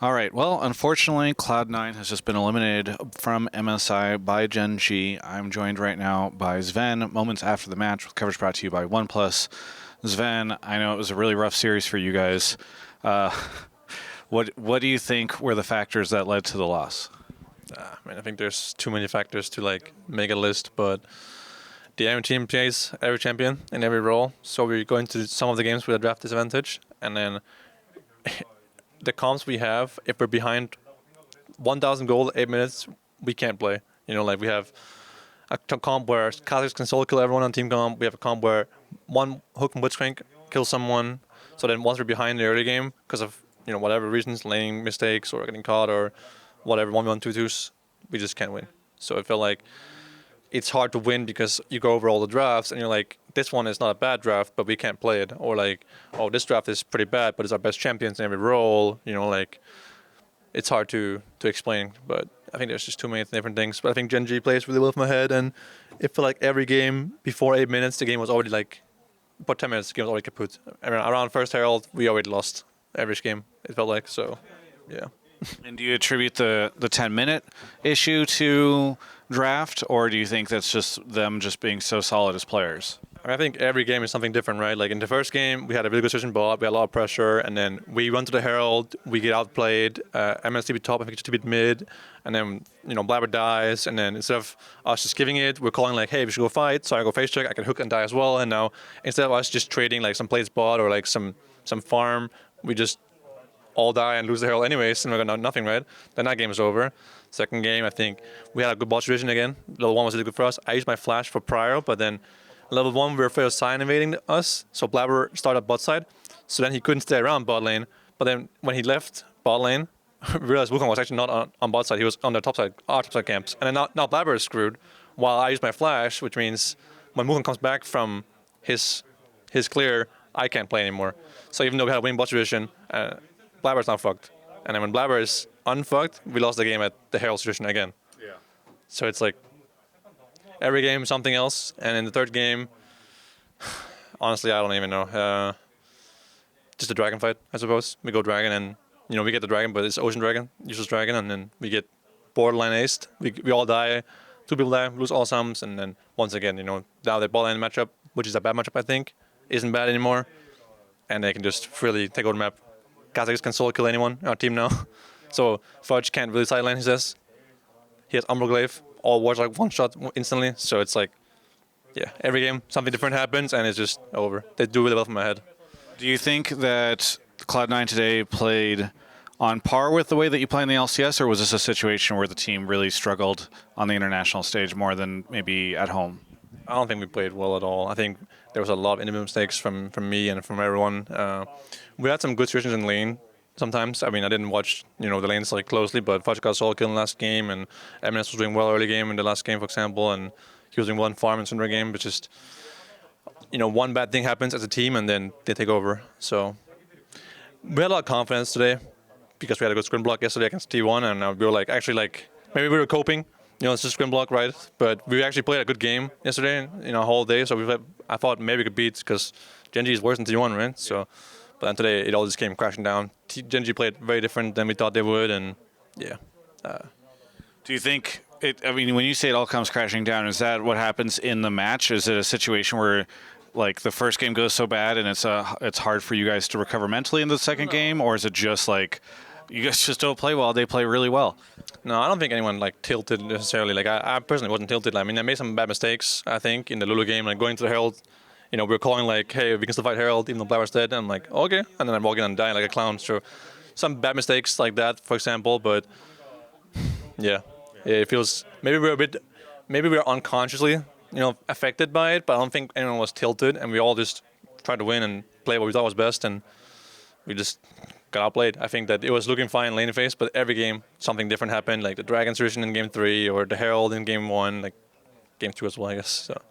All right. Well, unfortunately, Cloud9 has just been eliminated from MSI by Gen G. I'm joined right now by Zven, moments after the match, with coverage brought to you by OnePlus. Zven, I know it was a really rough series for you guys. Uh, what do you think were the factors that led to the loss? I think there's too many factors to make a list, but the Iron team plays every champion in every role, so we go into some of the games with a draft disadvantage, and then the comps we have, if we're behind 1,000 gold 8 minutes, we can't play. We have a comp where Kha'Zix can solo kill everyone on team comp. We have a comp where one hook and blitzcrank kills someone. So then once we're behind the early game, because of whatever reasons, laning mistakes or getting caught or whatever, 1v1 2-2s, we just can't win. So I feel like it's hard to win because you go over all the drafts and you're like, this one is not a bad draft, but we can't play it. Or like, oh, this draft is pretty bad, but it's our best champions in every role. It's hard to explain, but I think there's just too many different things. But I think Gen G plays really well with my head, and it felt like every game before 8 minutes, the game was already about 10 minutes, the game was already kaput. Around first Herald, we already lost every game, it felt like, so, yeah. And do you attribute the 10-minute issue to draft, or do you think that's just them just being so solid as players? I think every game is something different, right? Like in the first game, we had a really good situation bot, we had a lot of pressure, and then we run to the Herald, we get outplayed, MSI top, I think just a bit mid, and then, Blabber dies, and then instead of us just giving it, we're calling like, hey, we should go fight, so I go face check, I can hook and die as well, and now instead of us just trading like some plays bot or like some farm, we just all die and lose the Herald anyways, and we got nothing, right? Then that game is over. Second game, I think we had a good bot situation again. Level 1 was really good for us. I used my flash for prior, but then level 1 we were afraid of Sion invading us, so Blabber started bot side. So then he couldn't stay around bot lane. But then when he left bot lane, we realized Wukong was actually not on bot side. He was on the top side, our top side camps. And then now Blabber is screwed, while I used my flash, which means when Wukong comes back from his clear, I can't play anymore. So even though we had a winning bot situation, Blabber's not fucked. And then when Blabber is unfucked, we lost the game at the Herald situation again. Yeah. So it's like every game something else. And in the third game, honestly, I don't even know. Just a dragon fight, I suppose. We go dragon and, we get the dragon, but it's ocean dragon, useless dragon, and then we get borderline aced. We all die. 2 people die, lose all sums, and then once again, now the bot lane matchup, which is a bad matchup, I think, isn't bad anymore. And they can just freely take over the map. Kha'Zix can solo kill anyone on our team now. So Fudge can't really sideline, he says. He has Umbral all wards like one shot instantly. So it's like, yeah, every game something different happens and it's just over. They do really well from my head. Do you think that Cloud9 today played on par with the way that you play in the LCS, or was this a situation where the team really struggled on the international stage more than maybe at home? I don't think we played well at all. I think there was a lot of individual mistakes from me and from everyone. We had some good situations in lane sometimes. I mean, I didn't watch the lanes closely, but Fudge got solo kill in the last game, and MS was doing well early game in the last game, for example, and he was doing well in farm in Sundra game, but just one bad thing happens as a team, and then they take over. So we had a lot of confidence today because we had a good scrim block yesterday against T1, and we were maybe we were coping. It's just scrim block, right? But we actually played a good game yesterday, a whole day. So I thought maybe we could beat because Gen G is worse than T1, right? So, but then today it all just came crashing down. Gen G played very different than we thought they would, and yeah. Do you think when you say it all comes crashing down, is that what happens in the match? Is it a situation where the first game goes so bad and it's hard for you guys to recover mentally in the second game, or is it just you guys just don't play well, they play really well? No, I don't think anyone tilted necessarily. I personally wasn't tilted. I mean, I made some bad mistakes, I think, in the Lulu game, going to the Herald. We were calling hey, we can still fight Herald even though Blabber's dead. And I'm like, okay. And then I'm walking and dying like a clown. So some bad mistakes like that, for example. But yeah, it feels maybe we're unconsciously, affected by it. But I don't think anyone was tilted, and we all just tried to win and play what we thought was best, and we just got outplayed. I think that it was looking fine lane phase, but every game something different happened, like the Dragon situation in game 3 or the Herald in game 1, game 2 as well, I guess. So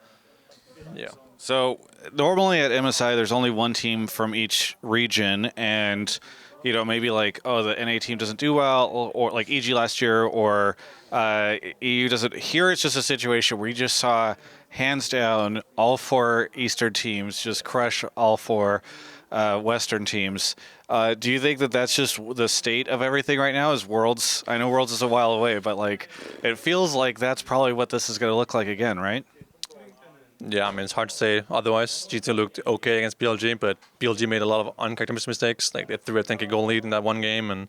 yeah. So normally at MSI, there's only one team from each region, and maybe the NA team doesn't do well, or like EG last year, or EU doesn't. Here it's just a situation where you just saw hands down all 4 Eastern teams just crush all 4. Western teams. Do you think that that's just the state of everything right now? Is Worlds? I know Worlds is a while away, but like it feels like that's probably what this is going to look like again, right? Yeah, I mean, it's hard to say otherwise. G2 looked okay against BLG, but BLG made a lot of uncharacteristic mistakes. Like they threw, I think, a goal lead in that one game, and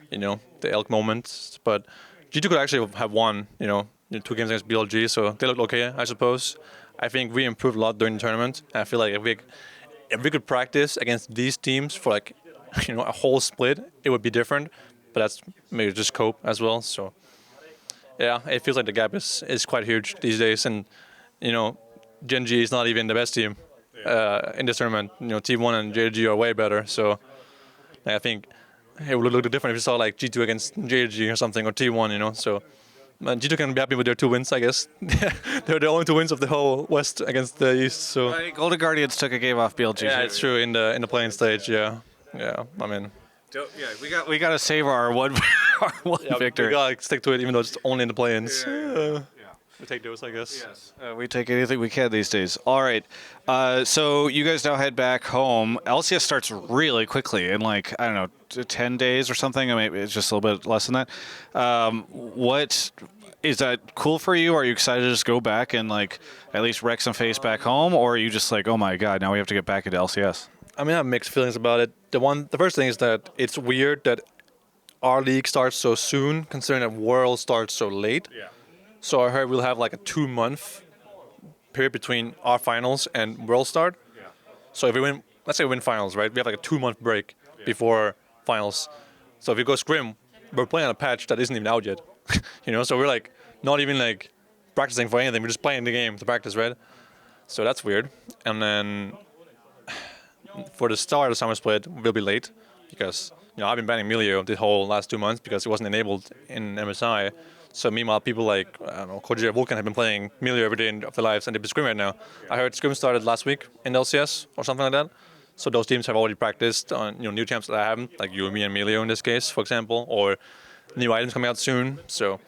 the Elk moment. But G2 could actually have won, 2 games against BLG, so they looked okay, I suppose. I think we improved a lot during the tournament. I feel like if we could practice against these teams for like, a whole split, it would be different. But that's maybe just cope as well. So yeah, it feels like the gap is quite huge these days, and Gen G is not even the best team in this tournament. Team 1 and JG are way better. So I think it would look different if you saw like G2 against JG or something, or T1, So G2 can be happy with their 2 wins, I guess. They're the only 2 wins of the whole West against the East. So Golden Guardians took a game off BLG. yeah, it's true in the playing stage. Yeah. I mean, we got to save our one victory. We gotta stick to it, even though it's only in the play-ins. We take those, I guess. Yes. We take anything we can these days. All right. So you guys now head back home. LCS starts really quickly in like, I don't know, 10 days or something. I mean, it's just a little bit less than that. What is that cool for you? Are you excited to just go back and like at least wreck some face back home? Or are you just like, oh my God, now we have to get back into LCS? I mean, I have mixed feelings about it. The first thing is that it's weird that our league starts so soon, considering that World starts so late. Yeah. So I heard we'll have like a 2-month period between our finals and World start. Yeah. So if we win, let's say we win finals, right? We have like a 2-month break before finals. So if we go scrim, we're playing on a patch that isn't even out yet. So we're like not even like practicing for anything. We're just playing the game to practice, right? So that's weird. And then for the start of summer split, we'll be late because I've been banning Melio the whole last 2 months because it wasn't enabled in MSI. So meanwhile, people like, I don't know, Koji or Vulcan have been playing Melio every day of their lives, and they've been Scrim right now. I heard Scrim started last week in LCS or something like that. So those teams have already practiced on new champs that I haven't, like you, me, and Melio in this case, for example, or new items coming out soon. So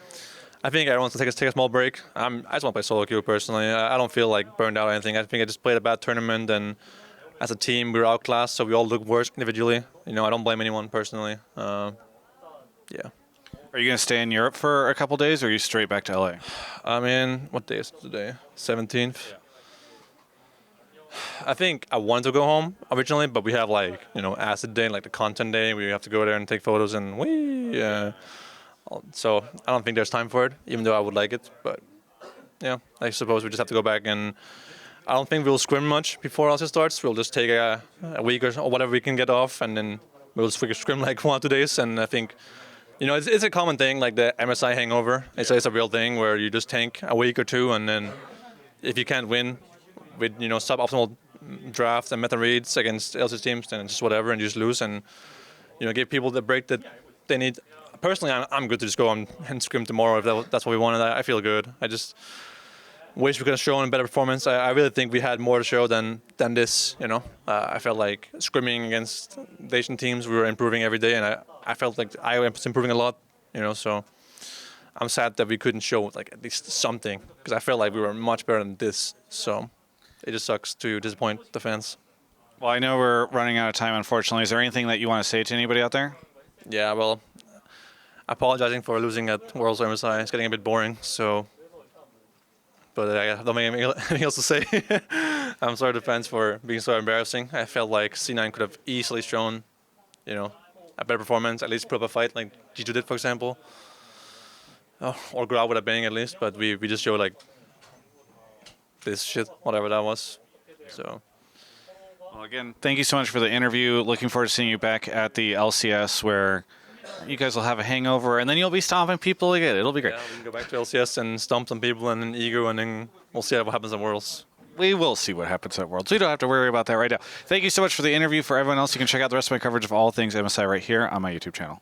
I think everyone's going to take a small break. I just want to play solo queue personally. I don't feel like burned out or anything. I think I just played a bad tournament, and as a team, we were outclassed, so we all look worse individually. I don't blame anyone personally. Yeah. Are you going to stay in Europe for a couple days, or are you straight back to LA? I mean, what day is it today? 17th? Yeah. I think I wanted to go home originally, but we have like, acid day, like the content day. We have to go there and take photos and so I don't think there's time for it, even though I would like it. But yeah, I suppose we just have to go back, and I don't think we'll scrim much before LCS starts. We'll just take a week or whatever we can get off, and then we'll just scrim like 1 or 2 days. And I think, it's a common thing, like the MSI hangover. It's a real thing where you just tank a week or 2, and then if you can't win with suboptimal drafts and meta reads against LCS teams, then it's just whatever, and you just lose, and give people the break that they need. Personally, I'm good to just go on and scrim tomorrow if that's what we wanted. I feel good. I just wish we could have shown a better performance. I really think we had more to show than this. I felt like scrimming against the Asian teams, we were improving every day, and I felt like I was improving a lot. So I'm sad that we couldn't show like at least something, because I felt like we were much better than this. So it just sucks to disappoint the fans. Well, I know we're running out of time, unfortunately. Is there anything that you want to say to anybody out there? Yeah, well, apologizing for losing at Worlds or MSI. It's getting a bit boring, so. But I don't have anything else to say. I'm sorry to fans for being so embarrassing. I felt like C9 could have easily shown, a better performance, at least put up a fight like G2 did, for example. Or go out with a bang at least, but we just showed like this shit, whatever that was. So. Well, again, thank you so much for the interview. Looking forward to seeing you back at the LCS, where you guys will have a hangover, and then you'll be stomping people again. It'll be great. Yeah, we can go back to LCS and stomp some people, and then Ego, and then we'll see what happens at Worlds. We will see what happens at Worlds. We don't have to worry about that right now. Thank you so much for the interview. For everyone else, you can check out the rest of my coverage of all things MSI right here on my YouTube channel.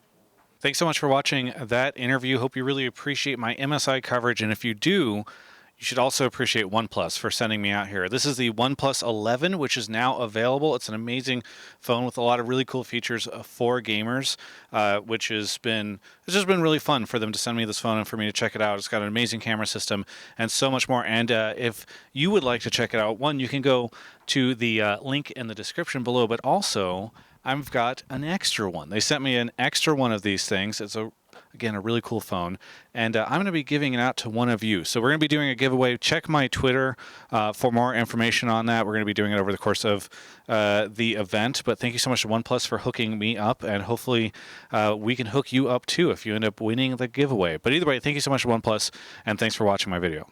Thanks so much for watching that interview. Hope you really appreciate my MSI coverage, and if you do, You should also appreciate OnePlus for sending me out here. This is the OnePlus 11, which is now available. It's an amazing phone with a lot of really cool features for gamers, which it's just been really fun for them to send me this phone and for me to check it out. It's got an amazing camera system and so much more. And if you would like to check it out, one, you can go to the link in the description below, but also I've got an extra one. They sent me an extra one of these things. It's again, a really cool phone, and I'm going to be giving it out to one of you. So we're going to be doing a giveaway. Check my Twitter for more information on that. We're going to be doing it over the course of the event, but thank you so much to OnePlus for hooking me up, and hopefully we can hook you up too if you end up winning the giveaway. But either way, thank you so much to OnePlus, and thanks for watching my video.